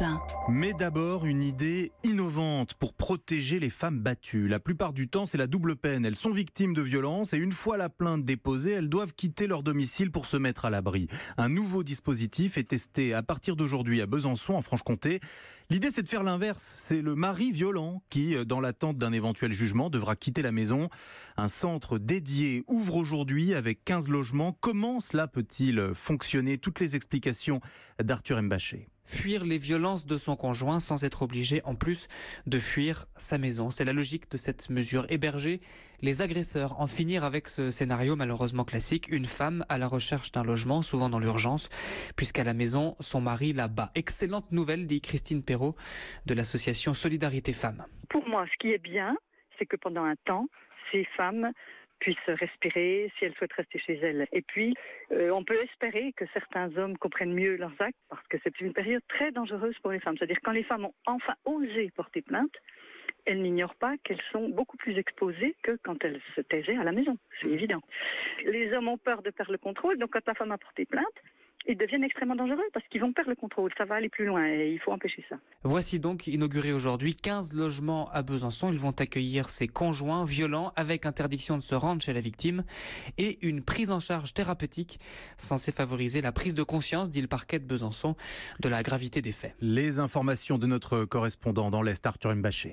Europe 1. Mais d'abord, une idée innovante pour protéger les femmes battues. La plupart du temps, c'est la double peine. Elles sont victimes de violences et une fois la plainte déposée, elles doivent quitter leur domicile pour se mettre à l'abri. Un nouveau dispositif est testé à partir d'aujourd'hui à Besançon, en Franche-Comté. L'idée, c'est de faire l'inverse. C'est le mari violent qui, dans l'attente d'un éventuel jugement, devra quitter la maison. Un centre dédié ouvre aujourd'hui avec 15 logements. Comment cela peut-il fonctionner? Toutes les explications d'Arthur Mbaché. Fuir les violences de son conjoint sans être obligé en plus de fuir sa maison. C'est la logique de cette mesure. Héberger les agresseurs, en finir avec ce scénario malheureusement classique. Une femme à la recherche d'un logement, souvent dans l'urgence, puisqu'à la maison, son mari là-bas. Excellente nouvelle, dit Christine Perrault de l'association Solidarité Femmes. Pour moi, ce qui est bien, c'est que pendant un temps, ces femmes puissent respirer si elles souhaitent rester chez elles. Et puis, on peut espérer que certains hommes comprennent mieux leurs actes parce que c'est une période très dangereuse pour les femmes. C'est-à-dire quand les femmes ont enfin osé porter plainte, elles n'ignorent pas qu'elles sont beaucoup plus exposées que quand elles se taisaient à la maison. C'est évident. Les hommes ont peur de perdre le contrôle, donc quand la femme a porté plainte, ils deviennent extrêmement dangereux parce qu'ils vont perdre le contrôle. Ça va aller plus loin et il faut empêcher ça. Voici donc inauguré aujourd'hui 15 logements à Besançon. Ils vont accueillir ces conjoints violents avec interdiction de se rendre chez la victime et une prise en charge thérapeutique censée favoriser la prise de conscience, dit le parquet de Besançon, de la gravité des faits. Les informations de notre correspondant dans l'Est, Arthur Mbaché.